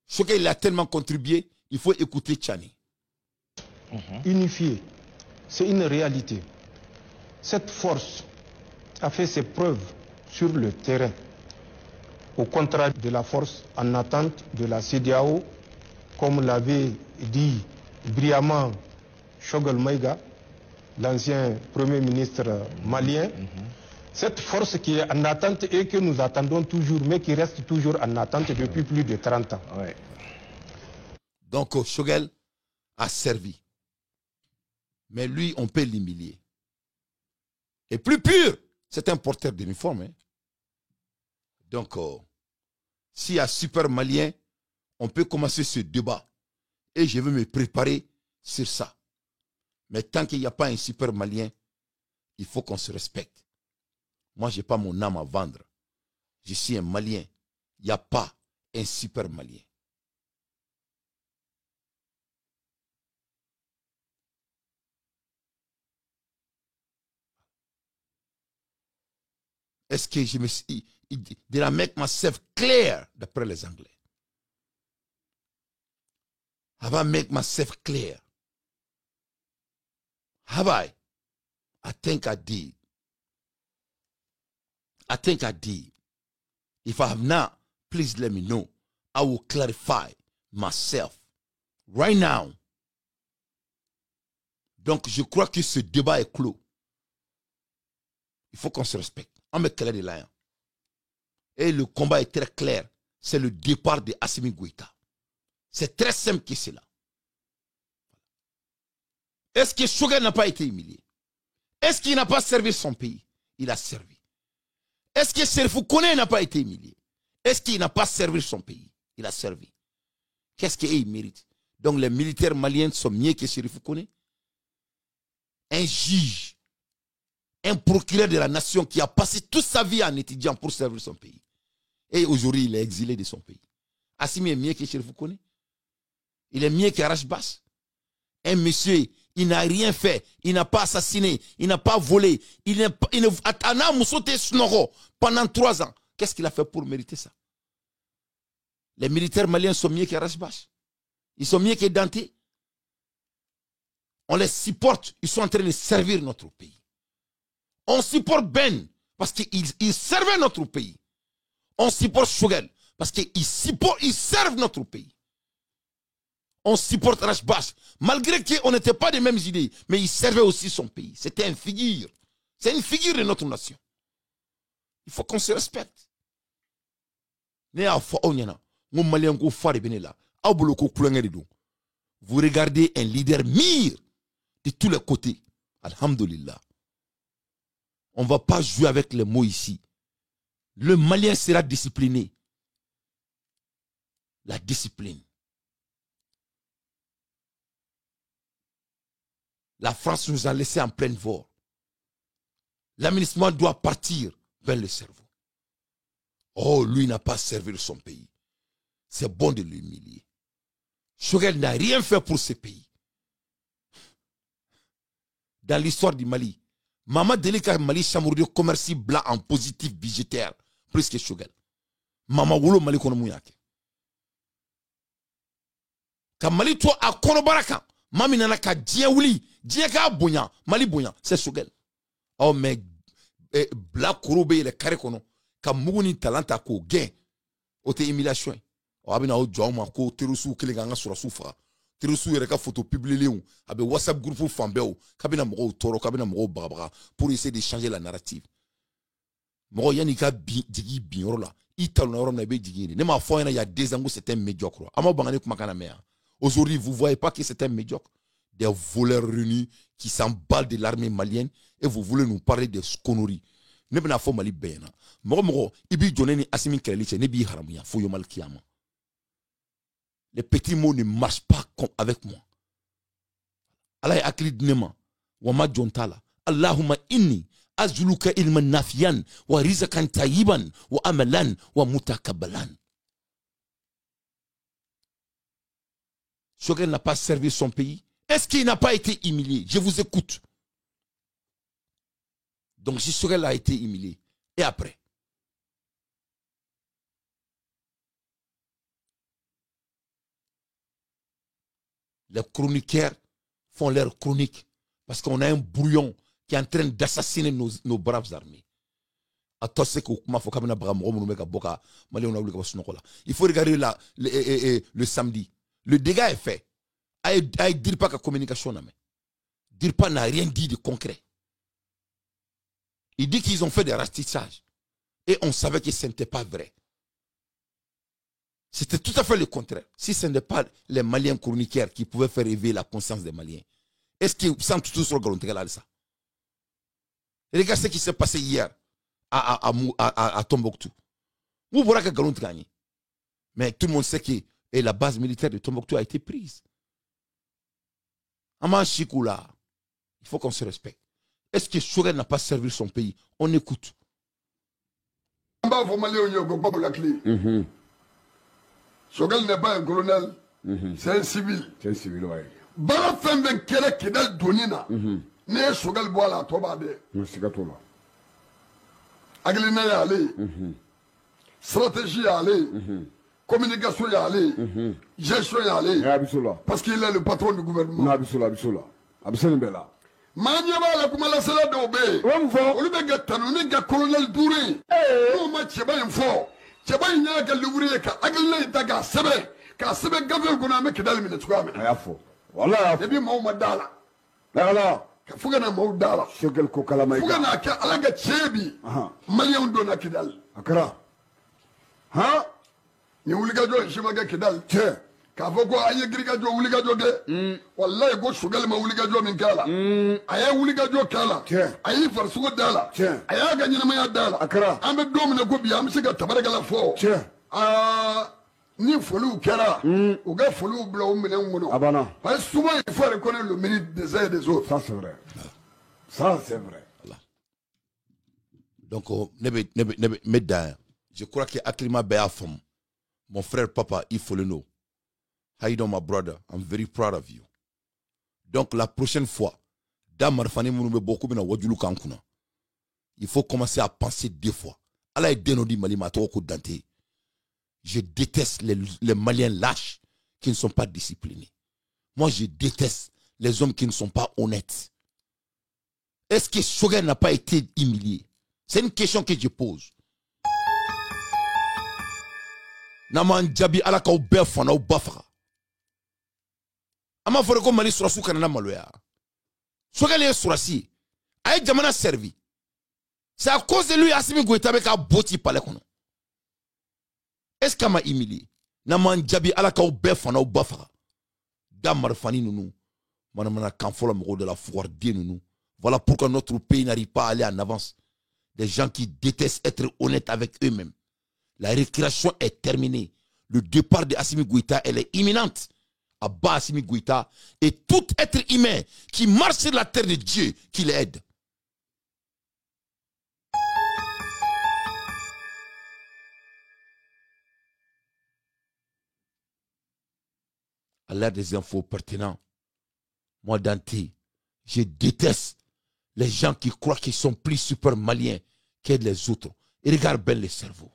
Shogel, il a tellement contribué, il faut écouter Tchani. Unifié, c'est une réalité. Cette force a fait ses preuves sur le terrain, au contraire de la force en attente de la CEDEAO, comme l'avait dit brillamment Shogel Maïga, l'ancien Premier ministre malien. Cette force qui est en attente et que nous attendons toujours, mais qui reste toujours en attente depuis plus de 30 ans. Ouais. Donc, Shogel a servi. Mais lui, on peut l'humilier. Et plus pur, c'est un porteur d'uniforme. Hein. Donc, s'il y a super malien, on peut commencer ce débat. Et je vais me préparer sur ça. Mais tant qu'il n'y a pas un super malien, il faut qu'on se respecte. Moi, je n'ai pas mon âme à vendre. Je suis un Malien. Il n'y a pas un super Malien. Est-ce que je me suis... Did I make myself clear d'après les Anglais? Have I make myself clear? Have I? I think I did. I think I did. If I have not, please let me know. I will clarify myself right now. Donc, je crois que ce débat est clos. Il faut qu'on se respecte. On met clair de là. Et le combat est très clair. C'est le départ de Assimi Goïta. C'est très simple que cela. Est-ce que Choguel n'a pas été humilié? Est-ce qu'il n'a pas servi son pays? Il a servi. Est-ce que Serifou Kone n'a pas été humilié? Est-ce qu'il n'a pas servi son pays? Il a servi. Qu'est-ce qu'il mérite? Donc les militaires maliens sont mieux que Serifou Kone? Un juge, un procureur de la nation qui a passé toute sa vie en étudiant pour servir son pays. Et aujourd'hui, il est exilé de son pays. Assimi est mieux que Serifou Kone? Il est mieux qu'Arash Bass? Un monsieur, il n'a rien fait, il n'a pas assassiné, il n'a pas volé, il n'a pas pendant 3 ans. Qu'est-ce qu'il a fait pour mériter ça? Les militaires maliens sont mieux qu'Arash Bass. Ils sont mieux que Dante. On les supporte, ils sont en train de servir notre pays. On supporte Ben parce qu'ils servaient notre pays. On supporte Choguel parce qu'ils servent notre pays. On supporte Rashbash, malgré qu'on n'était pas des mêmes idées, mais il servait aussi son pays. C'était une figure. C'est une figure de notre nation. Il faut qu'on se respecte. Vous regardez un leader mire de tous les côtés. Alhamdulillah. On ne va pas jouer avec les mots ici. Le Malien sera discipliné. La discipline. La France nous a laissé en pleine voie. L'aménagement doit partir vers le cerveau. Oh, lui n'a pas servi son pays. C'est bon de l'humilier. Choguel n'a rien fait pour ce pays. Dans l'histoire du Mali, Maman Delika Mali Chamourdi commerce blanc en positif budgétaire, plus que Choguel. Maman Wolo Mali Konomouyake. Quand Mali toi à Konobaraka, Mami nana ka dien wuli, dien ka bonya, Mali bonya, c'est Choguel. Oh mais Black Korobe le carré kono, ka muguni talenta ko gain, ote humiliation. Oh abina o joma ko terusu kelenga nga sura sufa. Terusu yere ka photo publier ou abe WhatsApp groupe fambeo, kabina mo toro, kabina mo babara pour essayer de changer la narrative. Mo yani ka digi bioro la, italo na be digi. Ne ma foi il y a 2 ans c'était un médiocre. Ama bangane kuma kana mea. Aujourd'hui, vous ne voyez pas que c'est un médiocre. Des voleurs réunis qui s'emballent de l'armée malienne et vous voulez nous parler de conneries. Ne pas faire Mali Béna. Moro, ibi donné Assimi Kelliche, ne bi haramuya, faut yo mal kiyama. Les petits mots ne marchent pas comme avec moi. Allah aklid nema, wa ma jontala. Allahumma inni azuluka ilman nafiyan, wa rizakan tayiban, wa amalan, wa mutakabbalan. Choguel n'a pas servi son pays. Est-ce qu'il n'a pas été humilié? Je vous écoute. Donc si Choguel a été humilié, et après? Les chroniqueurs font leur chronique parce qu'on a un brouillon qui est en train d'assassiner nos braves armées. Il faut regarder le samedi. Le dégât est fait. Aïe dire pas que la communication n'a dire pas n'a rien dit de concret. Il dit qu'ils ont fait des ratissages. Et on savait que ce n'était pas vrai. C'était tout à fait le contraire. Si ce n'était pas les Maliens chroniqueurs qui pouvaient faire éveiller la conscience des Maliens, est-ce qu'ils sont tous sur le ça? Regarde ce qui s'est passé hier à Tombouctou. Vous voyez que Galon gagné. Mais tout le monde sait que la base militaire de Tombouctou a été prise. Aman Chikoula, il faut qu'on se respecte. Est-ce que Choguel n'a pas servi son pays? On écoute. Choguel n'est pas un colonel, c'est un civil. C'est un civil, oui. Bara Fembe Kere Kedel Donina, ne Choguel Boala Tobade. Merci à toi. Aglina yale. Stratégie yale. Communication yale. Gestion yale. Parce qu'il est le patron du gouvernement. Absolument. Manyaba la kumala sala dobe. Olu be gatanu ni ga colonel Touré. No ma cheba info. Cheba nya ga lubure ka aglina itaga sebe. Ka sebe gavel guna me kidal mi tuka me. Ayafo. Wallahi ebi mo madala. Dala. Ka fuga na mo dala. Shogel ko kala mai. Fuga na ka alaga chebi. Malion do na kidal. Akra. Ha? Ni uliga jo shima ga kidal. Che. Ka foko aye griga jo uliga jo ge. Wallahi go shogel ma uliga jo min kala. Aya uliga jo kala. Ayi farsugo dala. Aya ga nyina ma dala. Akra. Ambe do mi na go biya am siga tabaragala fo. Che. Ni folu kera ou ga folu bla ou menen ngono abana parce souvent il faut reconnaître le mérite des uns et des autres. Ça c'est vrai. Ça c'est vrai. Voilà. Donc je crois que Aklima Beafam, mon frère papa, il faut le know. How you doing, my brother? I'm very proud of you. Donc la prochaine fois, il faut commencer à penser 2 fois. Allah est dénodi malimato ko dante. Je déteste les Maliens lâches qui ne sont pas disciplinés. Moi, je déteste les hommes qui ne sont pas honnêtes. Est-ce que Choguel n'a pas été humilié? C'est une question que je pose. Naman Djabi alaka ou befana ou bafra. Ama fore ko Mali surasu kanana maloya. Choguel est surasi. Aye jamana servi. C'est à cause de lui Assimi Goïta beka boti palais kono. Est-ce qu'il m'a humilié? Naman Djabi alaka ou befana ou bafra. Damar fani nounou. Manamana kanfola moro de la foire nounou. Voilà pourquoi notre pays n'arrive pas à aller en avance. Des gens qui détestent être honnêtes avec eux-mêmes. La récréation est terminée. Le départ de Assimi Goïta, elle est imminente. Abba Assimi Goïta et tout être humain qui marche sur la terre de Dieu qui l'aide. À l'ère des infos pertinentes, moi Dante, je déteste les gens qui croient qu'ils sont plus super maliens que les autres. Et regarde bien les cerveaux.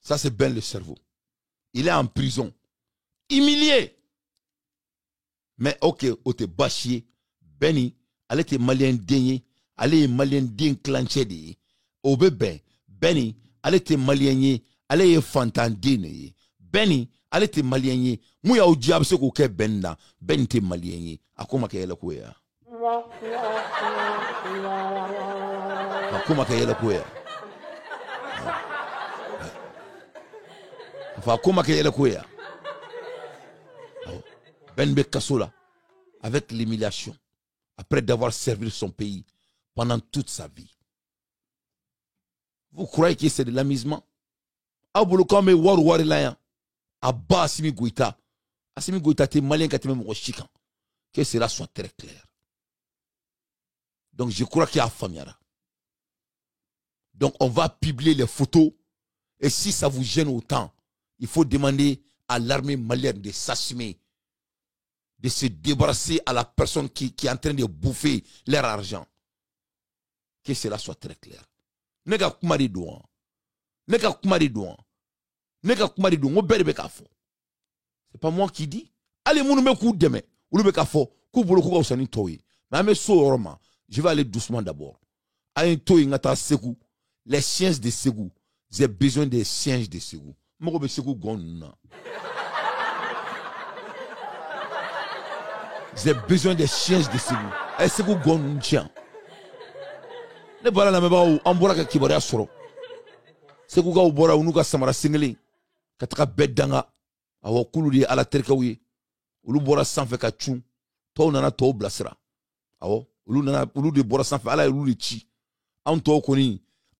Ça c'est Ben le cerveau. Il est en prison. Humilié. Mais ok, on te bâchier. Benny, allez te malien digné. Allez malien digne clanché de. Au bébé. Benny, allez te malien. Allez fantan digne. Benny, allez te malien. Mouya au diable ce qu'au benda. Ben te malien. Akoma ke yela kuya. Akoma ke yela kuya. Ben Bekasola, avec l'humiliation, après d'avoir servi son pays pendant toute sa vie. Vous croyez que c'est de l'amusement? Aboulokame Warwari Layan, Abba Assimi Goïta. Assimi Goïta, t'es malien quand t'es même au chican. Que cela soit très clair. Donc je crois qu'il y a Famiara. Donc on va publier les photos. Et si ça vous gêne autant, il faut demander à l'armée malienne de s'assumer, de se débarrasser à la personne qui est en train de bouffer leur argent. Que cela soit très clair. Nega kumari douan. Nega kumari douan. Nega kumari douan. C'est pas moi qui dis. Allez, mon me coup demain. Ou le bekafo. Koubolo kouba osani toye. Mais je vais aller doucement d'abord. A un toye ngata Ségou. Les sciences de Ségou. J'ai besoin des sciences de Ségou. Moi, je suis j'ai besoin des sciences de Ségou. Et Ségou gon tient. Ne voilà la meba ou ambora ka kibaria soro. Ségou ga ubora unuka samara singling. Kataka bedanga. Awa kuludi ala terkawi. Ulu bora sanfe ka chun. To nana to blasera. Awo ulu nana ulu de bora sanfe ala ulu de chi. An to koni